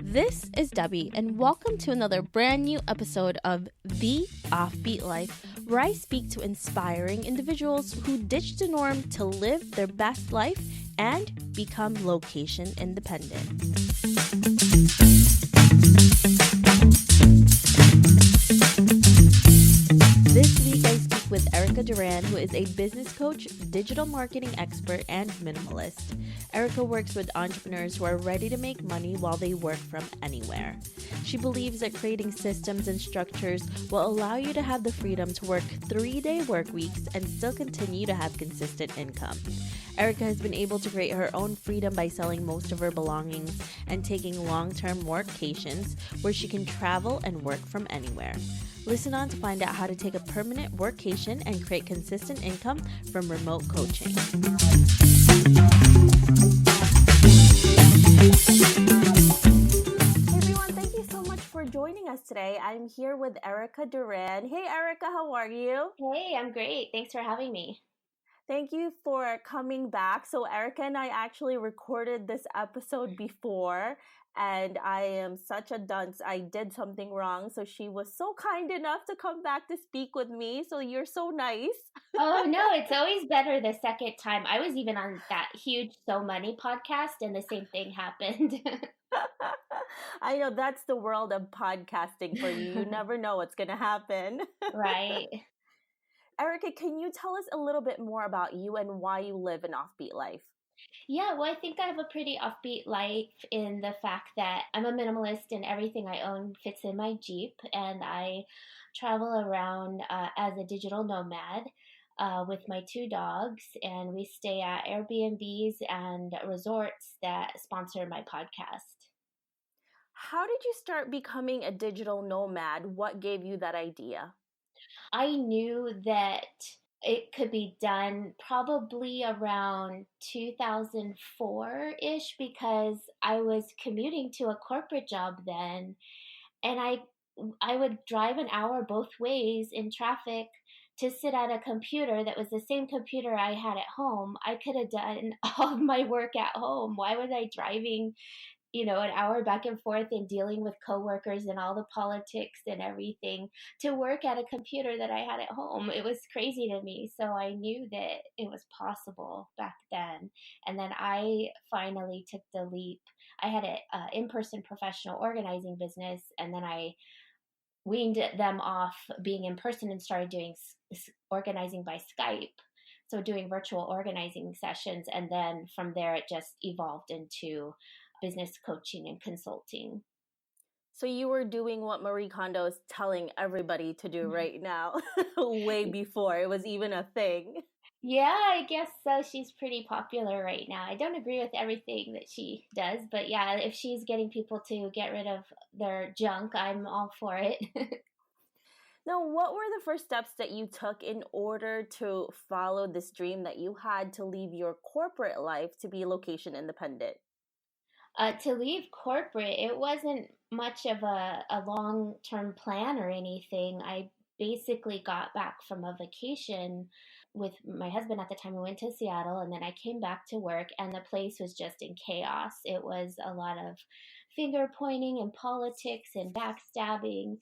This is Debbie, and welcome to another brand new episode of The Offbeat Life, where I speak to inspiring individuals who ditch the norm to live their best life and become location independent. This week I speak with Erica Duran, who is a business coach, digital marketing expert, and minimalist. Erica works with entrepreneurs who are ready to make money while they work from anywhere. She believes that creating systems and structures will allow you to have the freedom to work 3-day work weeks and still continue to have consistent income. Erica has been able to create her own freedom by selling most of her belongings and taking long-term workations where she can travel and work from anywhere. Listen on to find out how to take a permanent workation and create consistent income from remote coaching. Hey everyone, thank you so much for joining us today. I'm here with Erica Duran. Hey Erica, how are you? Hey, I'm great. Thanks for having me. Thank you for coming back. So Erica and I actually recorded this episode before, and I am such a dunce. I did something wrong. So she was so kind enough to come back to speak with me. So you're so nice. Oh, no, it's always better the second time. I was even on that huge So Money podcast, and the same thing happened. I know that's the world of podcasting for you. You never know what's going to happen. Right. Erica, can you tell us a little bit more about you and why you live an offbeat life? Yeah, well, I think I have a pretty offbeat life in the fact that I'm a minimalist and everything I own fits in my Jeep, and I travel around as a digital nomad. With my 2 dogs, and we stay at Airbnbs and resorts that sponsor my podcast. How did you start becoming a digital nomad? What gave you that idea? I knew that it could be done probably around 2004-ish because I was commuting to a corporate job then, and I would drive an hour both ways in traffic to sit at a computer that was the same computer I had at home. I could have done all of my work at home. Why was I driving an hour back and forth and dealing with coworkers and all the politics and everything to work at a computer that I had at home? It was crazy to me. So I knew that it was possible back then. And then I finally took the leap. I had an in-person professional organizing business, and then I weaned them off being in person and started doing organizing by Skype. So doing virtual organizing sessions. And then from there, it just evolved into business coaching and consulting. So you were doing what Marie Kondo is telling everybody to do right now, way before it was even a thing. Yeah, I guess so. She's pretty popular right now. I don't agree with everything that she does, but yeah, if she's getting people to get rid of their junk, I'm all for it. Now, what were the first steps that you took in order to follow this dream that you had to leave your corporate life to be location independent? To leave corporate, it wasn't much of a long term plan or anything. I basically got back from a vacation with my husband at the time. We went to Seattle, and then I came back to work, and the place was just in chaos. It was a lot of finger pointing and politics and backstabbing.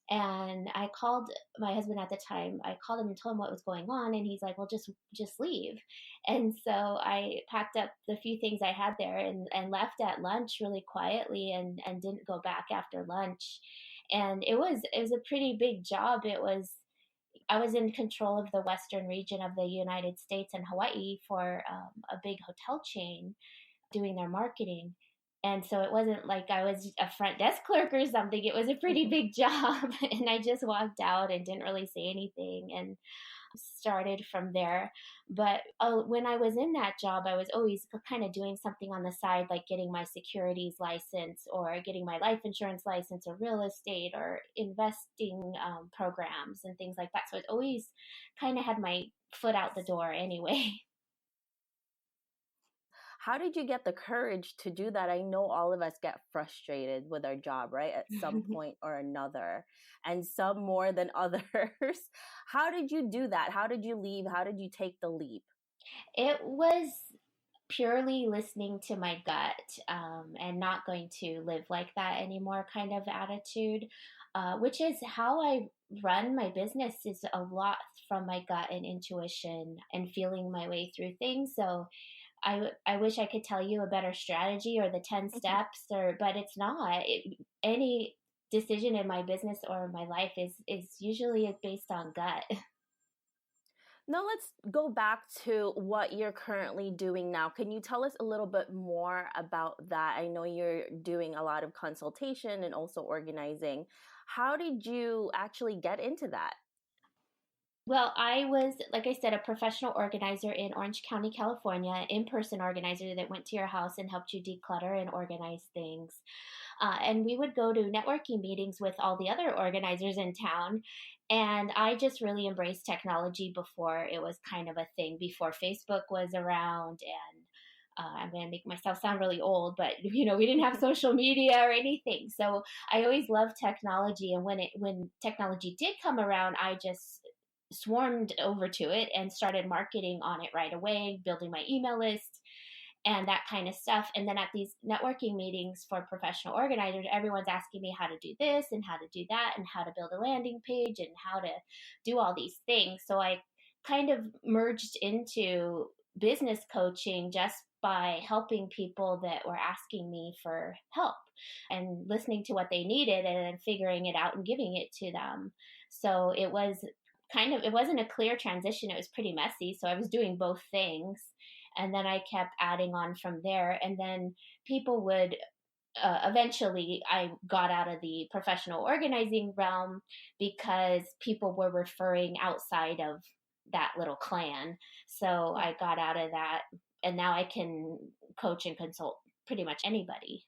And I called my husband at the time. I called him and told him what was going on, and he's like, "Well, just leave." And so I packed up the few things I had there and left at lunch really quietly, and didn't go back after lunch. And it was a pretty big job. I was in control of the western region of the United States and Hawaii for a big hotel chain doing their marketing. And so it wasn't like I was a front desk clerk or something. It was a pretty big job. And I just walked out and didn't really say anything and started from there. But when I was in that job, I was always kind of doing something on the side, like getting my securities license or getting my life insurance license or real estate or investing programs and things like that. So it always kind of had my foot out the door anyway. How did you get the courage to do that? I know all of us get frustrated with our job, right? At some point or another, and some more than others. How did you do that? How did you leave? How did you take the leap? It was purely listening to my gut, and not going to live like that anymore kind of attitude, which is how I run my business, is a lot from my gut and intuition and feeling my way through things. So I wish I could tell you a better strategy or the 10 steps, but it's not. Any decision in my business or my life is usually based on gut. Now let's go back to what you're currently doing now. Can you tell us a little bit more about that? I know you're doing a lot of consultation and also organizing. How did you actually get into that? Well, I was, like I said, a professional organizer in Orange County, California, in-person organizer that went to your house and helped you declutter and organize things. And we would go to networking meetings with all the other organizers in town. And I just really embraced technology before it was kind of a thing, before Facebook was around. And I'm going to make myself sound really old, but we didn't have social media or anything. So I always loved technology. And when technology did come around, I just swarmed over to it and started marketing on it right away, building my email list and that kind of stuff. And then at these networking meetings for professional organizers, everyone's asking me how to do this and how to do that and how to build a landing page and how to do all these things. So I kind of merged into business coaching just by helping people that were asking me for help and listening to what they needed and then figuring it out and giving it to them. So it wasn't a clear transition. It was pretty messy. So I was doing both things. And then I kept adding on from there. And then people would eventually, I got out of the professional organizing realm because people were referring outside of that little clan. So Yeah. I got out of that. And now I can coach and consult pretty much anybody.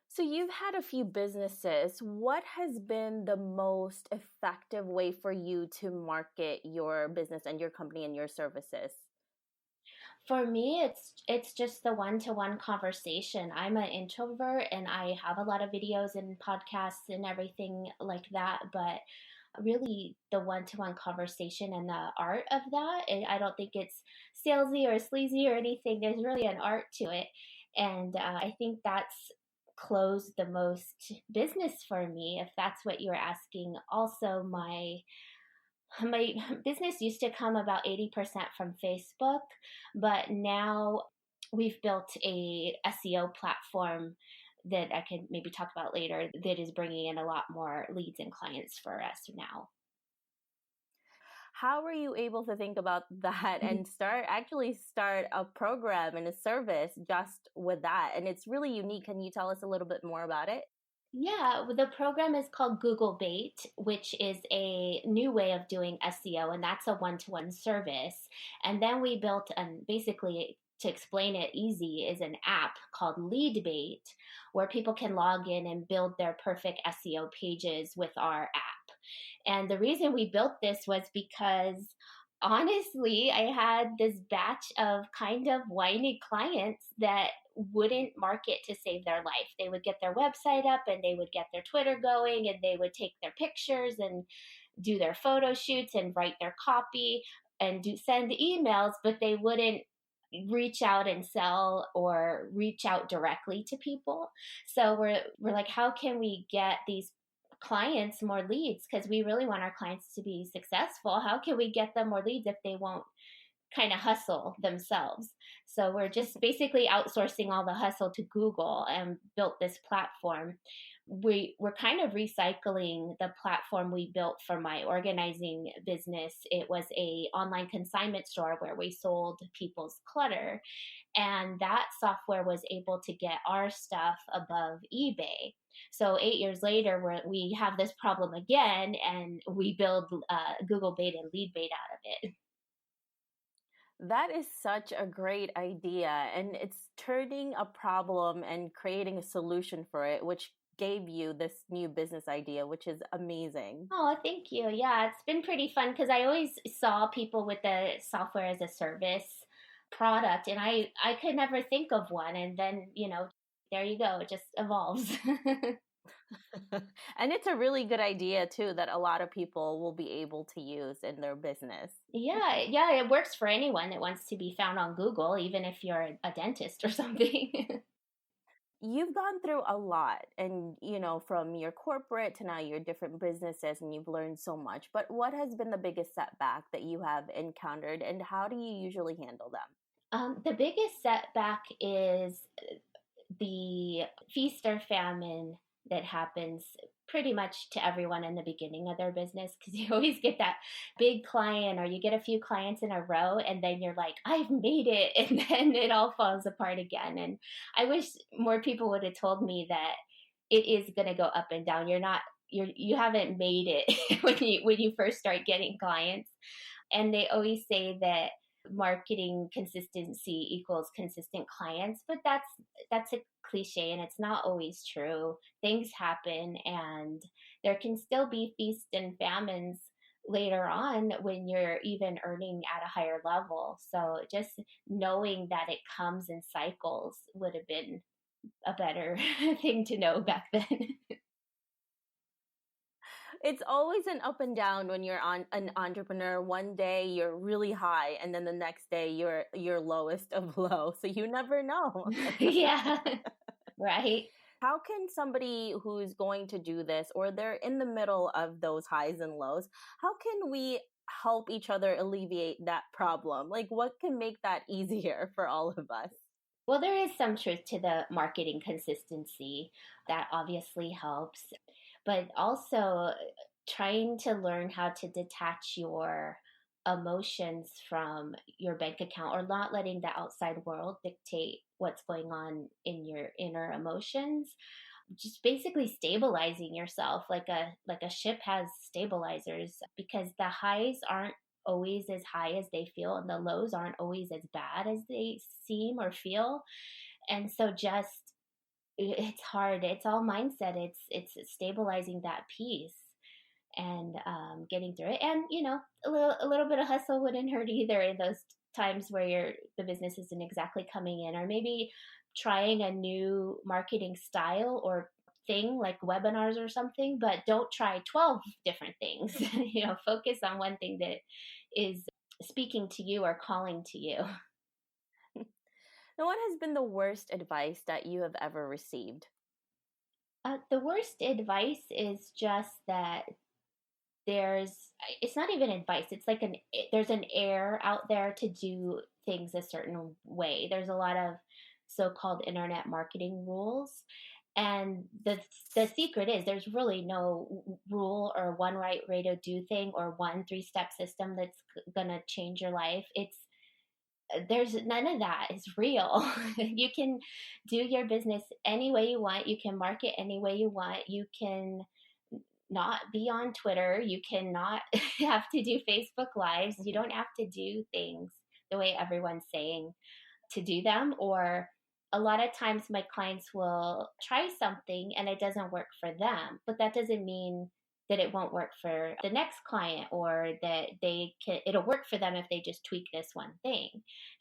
So you've had a few businesses. What has been the most effective way for you to market your business and your company and your services? For me, it's just the one-to-one conversation. I'm an introvert and I have a lot of videos and podcasts and everything like that, but really the one-to-one conversation and the art of that, I don't think it's salesy or sleazy or anything. There's really an art to it, and I think that's closed the most business for me, if that's what you're asking. Also, my business used to come about 80% from Facebook, but now we've built a SEO platform that I could maybe talk about later that is bringing in a lot more leads and clients for us now. How were you able to think about that and start a program and a service just with that? And it's really unique. Can you tell us a little bit more about it? Yeah, the program is called Google Bait, which is a new way of doing SEO, and that's a one-to-one service. And then we built, and basically, to explain it easy, is an app called Lead Bait, where people can log in and build their perfect SEO pages with our app. And the reason we built this was because honestly, I had this batch of kind of whiny clients that wouldn't market to save their life. They would get their website up and they would get their Twitter going and they would take their pictures and do their photo shoots and write their copy and send emails, but they wouldn't reach out and sell or reach out directly to people. So we're like, how can we get these clients more leads, because we really want our clients to be successful? How can we get them more leads if they won't kind of hustle themselves? So we're just basically outsourcing all the hustle to Google and built this platform. We're kind of recycling the platform we built for my organizing business. It was a online consignment store where we sold people's clutter, and that software was able to get our stuff above eBay. So 8 years later, we have this problem again, and we build Google Bait and Lead Bait out of it. That is such a great idea. And it's turning a problem and creating a solution for it, which gave you this new business idea, which is amazing. Oh, thank you. Yeah, it's been pretty fun because I always saw people with the software as a service product, and I could never think of one. And then, there you go, it just evolves. And it's a really good idea too that a lot of people will be able to use in their business. Yeah, yeah, it works for anyone that wants to be found on Google, even if you're a dentist or something. You've gone through a lot and from your corporate to now your different businesses and you've learned so much. But what has been the biggest setback that you have encountered and how do you usually handle them? The biggest setback is the feast or famine that happens pretty much to everyone in the beginning of their business, because you always get that big client or you get a few clients in a row and then you're like, I've made it, and then it all falls apart again. And I wish more people would have told me that it is going to go up and down. You haven't made it when you first start getting clients. And they always say that marketing consistency equals consistent clients, but that's a cliche and it's not always true. Things happen and there can still be feast and famines later on when you're even earning at a higher level. So just knowing that it comes in cycles would have been a better thing to know back then. It's always an up and down when you're on an entrepreneur. One day you're really high and then the next day you're lowest of low. So you never know. Yeah. Right. How can somebody who's going to do this or they're in the middle of those highs and lows, how can we help each other alleviate that problem? Like what can make that easier for all of us? Well, there is some truth to the marketing consistency. That obviously helps. But also trying to learn how to detach your emotions from your bank account, or not letting the outside world dictate what's going on in your inner emotions. Just basically stabilizing yourself like a ship has stabilizers, because the highs aren't always as high as they feel and the lows aren't always as bad as they seem or feel. And so just it's hard. It's all mindset. It's stabilizing that piece and getting through it. And a little bit of hustle wouldn't hurt either in those times where the business isn't exactly coming in, or maybe trying a new marketing style or thing like webinars or something. But don't try 12 different things. Focus on one thing that is speaking to you or calling to you. Now, what has been the worst advice that you have ever received? The worst advice is just that it's not even advice, it's like there's an air out there to do things a certain way. There's a lot of so-called internet marketing rules, and the secret is there's really no rule or one right way to do thing or one three-step system that's gonna change your life. There's none of that is real. You can do your business any way you want, you can market any way you want, you can not be on Twitter. You cannot have to do Facebook Lives. You don't have to do things the way everyone's saying to do them. Or a lot of times my clients will try something and it doesn't work for them, but that doesn't mean that it won't work for the next client, or that it'll work for them if they just tweak this one thing.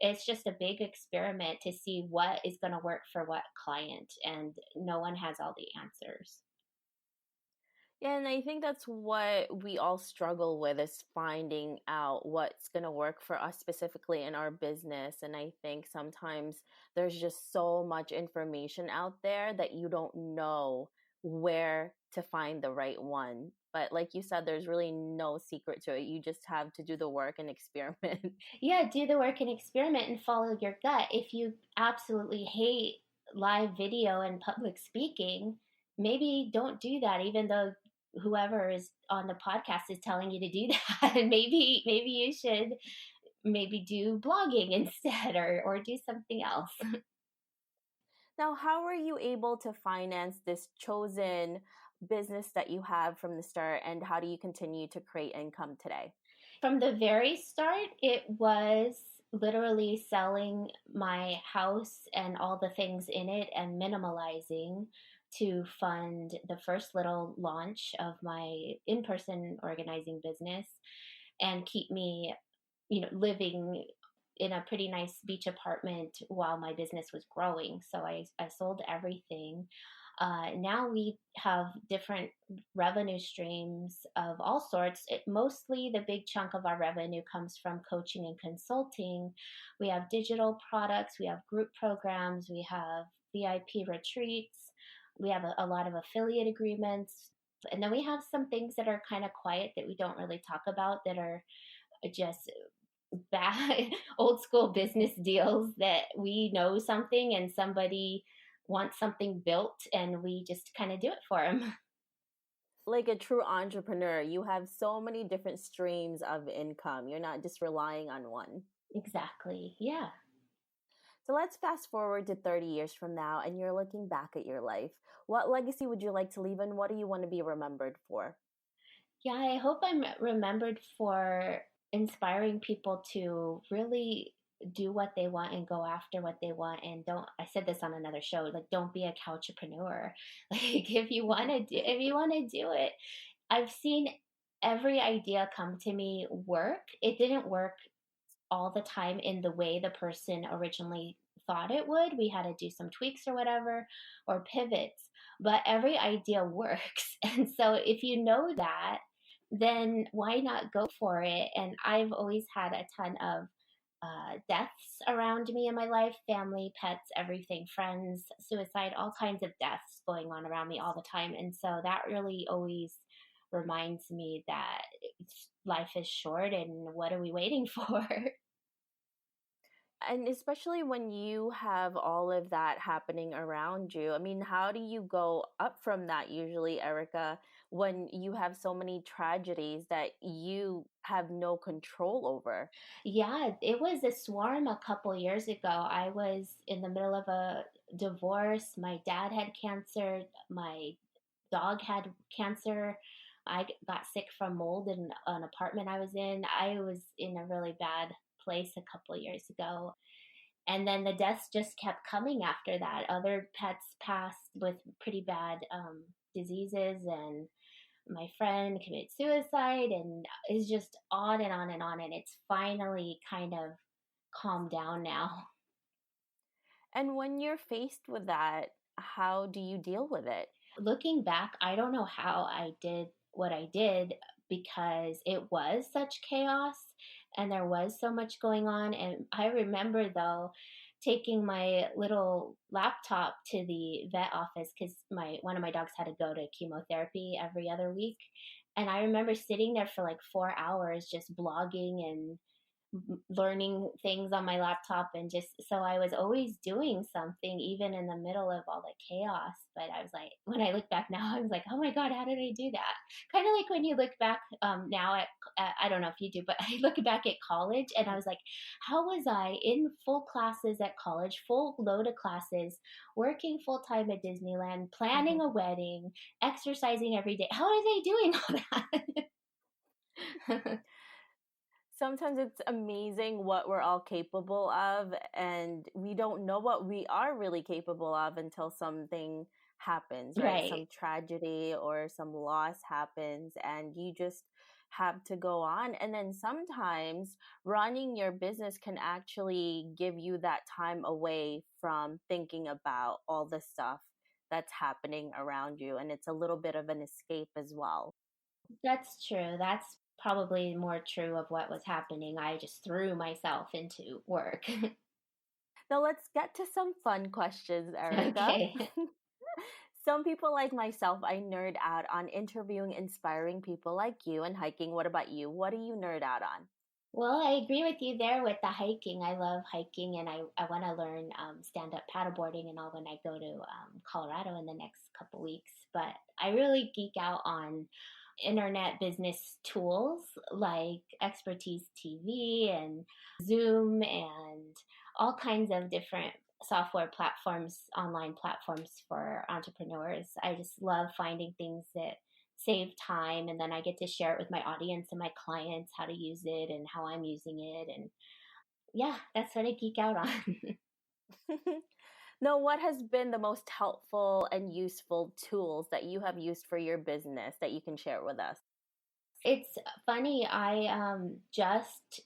It's just a big experiment to see what is going to work for what client, and no one has all the answers. Yeah, and I think that's what we all struggle with is finding out what's going to work for us specifically in our business. And I think sometimes there's just so much information out there that you don't know where to find the right one. But like you said, there's really no secret to it. You just have to do the work and experiment. Yeah, do the work and experiment and follow your gut. If you absolutely hate live video and public speaking, maybe don't do that, even though whoever is on the podcast is telling you to do that. And maybe you should maybe do blogging instead, or do something else. Now, how are you able to finance this chosen business that you have from the start, and how do you continue to create income today? From the very start, it was literally selling my house and all the things in it and minimalizing to fund the first little launch of my in person organizing business and keep me, living in a pretty nice beach apartment while my business was growing. So I sold everything. Now we have different revenue streams of all sorts. Mostly the big chunk of our revenue comes from coaching and consulting. We have digital products, we have group programs, we have VIP retreats, we have a lot of affiliate agreements. And then we have some things that are kind of quiet that we don't really talk about that are just bad old school business deals that we know something and somebody wants something built and we just kind of do it for them. Like a true entrepreneur, you have so many different streams of income. You're not just relying on one. Exactly. Yeah. So let's fast forward to 30 years from now and you're looking back at your life. What legacy would you like to leave and what do you want to be remembered for? Yeah, I hope I'm remembered for inspiring people to really do what they want and go after what they want, and don't, I said this on another show, like, don't be a couchpreneur. Like, if you want to do it. I've seen every idea come to me work. It didn't work all the time in the way the person originally thought it would. We had to do some tweaks or whatever, or pivots, but every idea works. And so if you know that, then why not go for it? And I've always had a ton of deaths around me in my life, family, pets, everything, friends, suicide, all kinds of deaths going on around me all the time. And so that really always reminds me that life is short and what are we waiting for? And especially when you have all of that happening around you. I mean, how do you go up from that usually, Erica, when you have so many tragedies that you have no control over? Yeah, it was a swarm a couple years ago. I was in the middle of a divorce. My dad had cancer. My dog had cancer. Got sick from mold in an apartment I was in. I was in a really bad place a couple years ago. And then the deaths just kept coming after that. Other pets passed with pretty bad diseases, and my friend committed suicide, and it's just on and on and on. And it's finally kind of calmed down now. And when you're faced with that, how do you deal with it? Looking back, I don't know how I did what I did because it was such chaos and there was so much going on. And I remember, though, taking my little laptop to the vet office because my one of my dogs had to go to chemotherapy every other week. And I remember sitting there for like 4 hours just blogging and learning things on my laptop, and just so I was always doing something even in the middle of all the chaos. But I was like, when I look back now, I was like, oh my god, how did I do that? Kind of like when you look back now at I don't know if you do, but I look back at college and I was like, how was I in full classes at college, full load of classes, working full time at Disneyland, planning a wedding, exercising every day? How was I doing all that? Sometimes it's amazing what we're all capable of, and we don't know what we are really capable of until something happens, right? Right. Some tragedy or some loss happens, and you just have to go on. And then sometimes running your business can actually give you that time away from thinking about all the stuff that's happening around you, and it's a little bit of an escape as well. That's true. That's probably more true of what was happening. I just threw myself into work. Now let's get to some fun questions, Erica. Okay. Some people like myself, I nerd out on interviewing inspiring people like you and hiking. What about you? What do you nerd out on? Well, I agree with you there with the hiking. I love hiking, and I want to learn stand up paddleboarding and all when I go to Colorado in the next couple weeks. But I really geek out on internet business tools like Expertise TV and Zoom and all kinds of different software platforms, online platforms for entrepreneurs. I just love finding things that save time, and then I get to share it with my audience and my clients how to use it and how I'm using it. And yeah, that's what I geek out on. Now, what has been the most helpful and useful tools that you have used for your business that you can share with us? It's funny, I just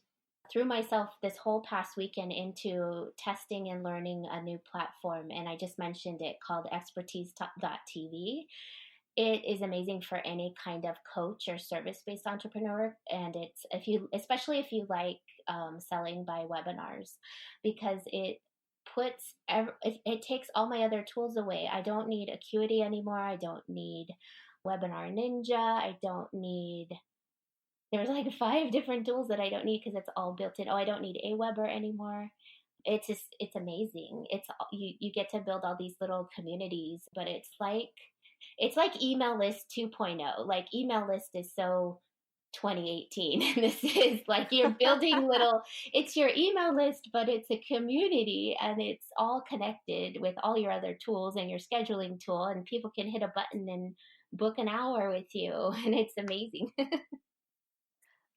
threw myself this whole past weekend into testing and learning a new platform. And I just mentioned it, called expertise.tv. It is amazing for any kind of coach or service-based entrepreneur, and it's, if you, especially if you like selling by webinars, because it takes all my other tools away. I don't need Acuity anymore. I don't need Webinar Ninja. I don't need, there's like 5 different tools that I don't need because it's all built in. Oh, I don't need Aweber anymore. It's amazing. You get to build all these little communities, but it's like email list 2.0. Like, email list is so 2018, and this is like, you're building little, it's your email list, but it's a community, and it's all connected with all your other tools and your scheduling tool, and people can hit a button and book an hour with you, and it's amazing.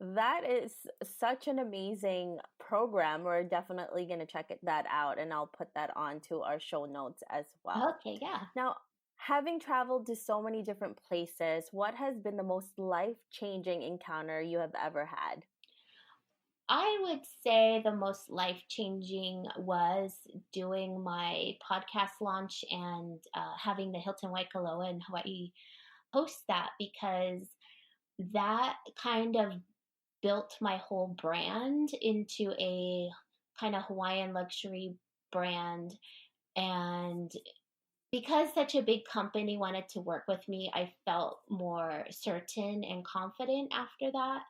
That is such an amazing program. We're definitely going to check that out, and I'll put that onto our show notes as well. Okay, yeah. Now, having traveled to so many different places, what has been the most life-changing encounter you have ever had? I would say the most life changing was doing my podcast launch and having the Hilton Waikoloa in Hawaii host that, because that kind of built my whole brand into a kind of Hawaiian luxury brand. And because such a big company wanted to work with me, I felt more certain and confident after that.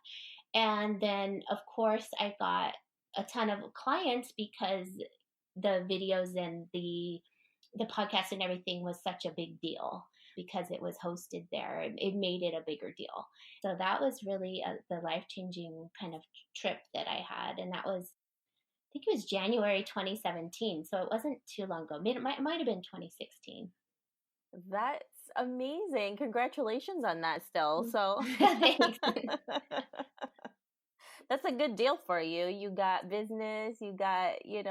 And then, of course, I got a ton of clients because the videos and the podcast and everything was such a big deal because it was hosted there. It made it a bigger deal. So that was really the life-changing kind of trip that I had. And that was, I think it was January 2017. So it wasn't too long ago. It might have been 2016. That's amazing. Congratulations on that still. So Thanks. that's a good deal for you. You got business, you got, you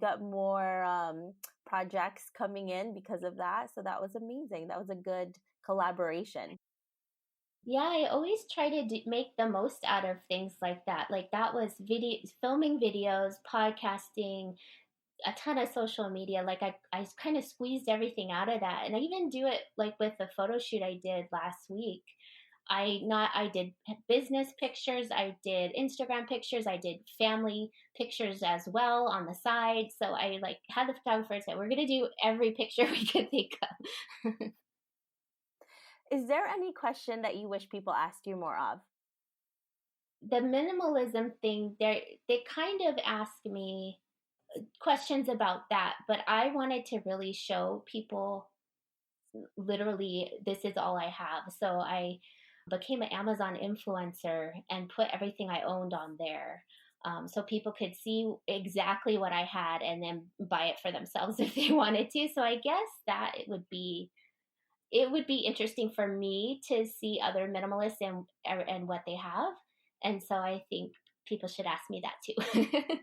got more projects coming in because of that. So that was amazing. That was a good collaboration. Yeah, I always try to make the most out of things like that. Like, that was filming videos, podcasting, a ton of social media. Like, I kind of squeezed everything out of that. And I even do it like with the photo shoot I did last week. I did business pictures, I did Instagram pictures, I did family pictures as well on the side. So I like had the photographer say, we're gonna do every picture we could think of. Is there any question that you wish people asked you more of? The minimalism thing, they kind of ask me questions about that, but I wanted to really show people literally this is all I have. So I became an Amazon influencer and put everything I owned on there. So people could see exactly what I had and then buy it for themselves if they wanted to. So I guess that it would be interesting for me to see other minimalists and what they have. And so I think people should ask me that too.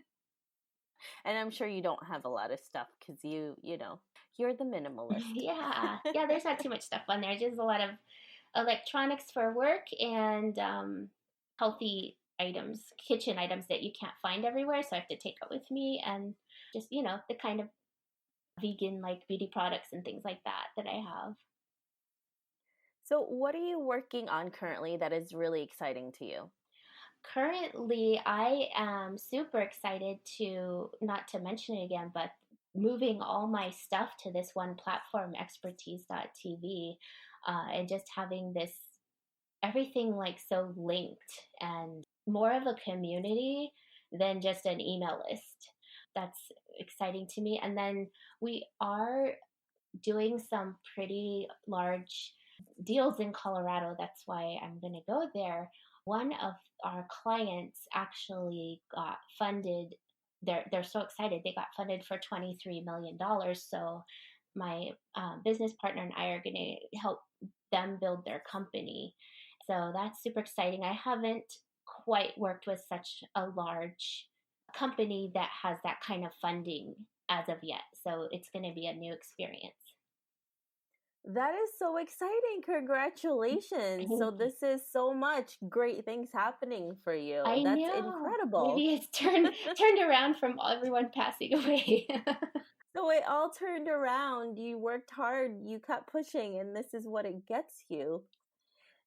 And I'm sure you don't have a lot of stuff because you're the minimalist. Yeah, there's not too much stuff on there. Just a lot of electronics for work and healthy items, kitchen items that you can't find everywhere. So I have to take it with me, and just, the kind of vegan, like, beauty products and things like that I have. So what are you working on currently that is really exciting to you? Currently, I am super excited to, not to mention it again, but moving all my stuff to this one platform, expertise.tv, and just having this everything like so linked and more of a community than just an email list. That's exciting to me. And then we are doing some pretty large deals in Colorado. That's why I'm going to go there. One of our clients actually got funded. They're so excited. They got funded for $23 million. So my business partner and I are going to help them build their company. So that's super exciting. I haven't quite worked with such a large company that has that kind of funding as of yet. So it's going to be a new experience. That is so exciting. Congratulations. So Thank you. this is so much great things happening for you. I That's know. incredible. Maybe it's turned around from everyone passing away. So it all turned around. You worked hard, you kept pushing, and this is what it gets you.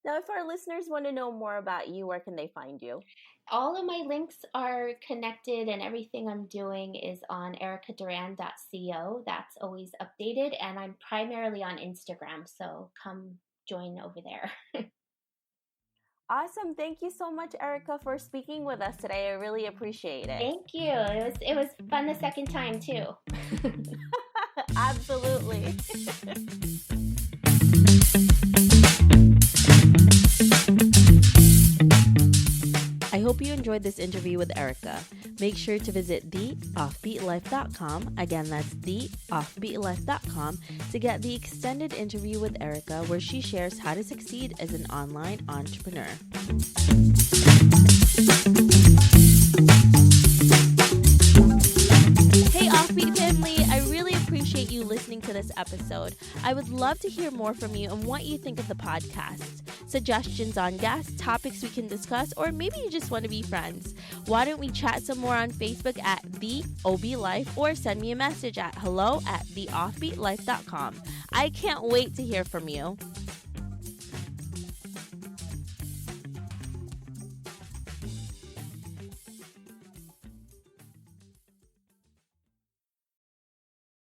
Now, if our listeners want to know more about you, where can they find you? All of my links are connected, and everything I'm doing is on ericaduran.co. That's always updated, and I'm primarily on Instagram, so come join over there. Awesome. Thank you so much, Erica, for speaking with us today. I really appreciate it. Thank you. It was fun the second time too. Absolutely. I hope you enjoyed this interview with Erica. Make sure to visit theoffbeatlife.com. Again, that's theoffbeatlife.com to get the extended interview with Erica, where she shares how to succeed as an online entrepreneur. Hey, Offbeat family, I really appreciate you listening to this episode. I would love to hear more from you and what you think of the podcast. Suggestions on guests, topics we can discuss, or maybe you just want to be friends. Why don't we chat some more on Facebook at The OB Life, or send me a message at hello@theoffbeatlife.com. I can't wait to hear from you.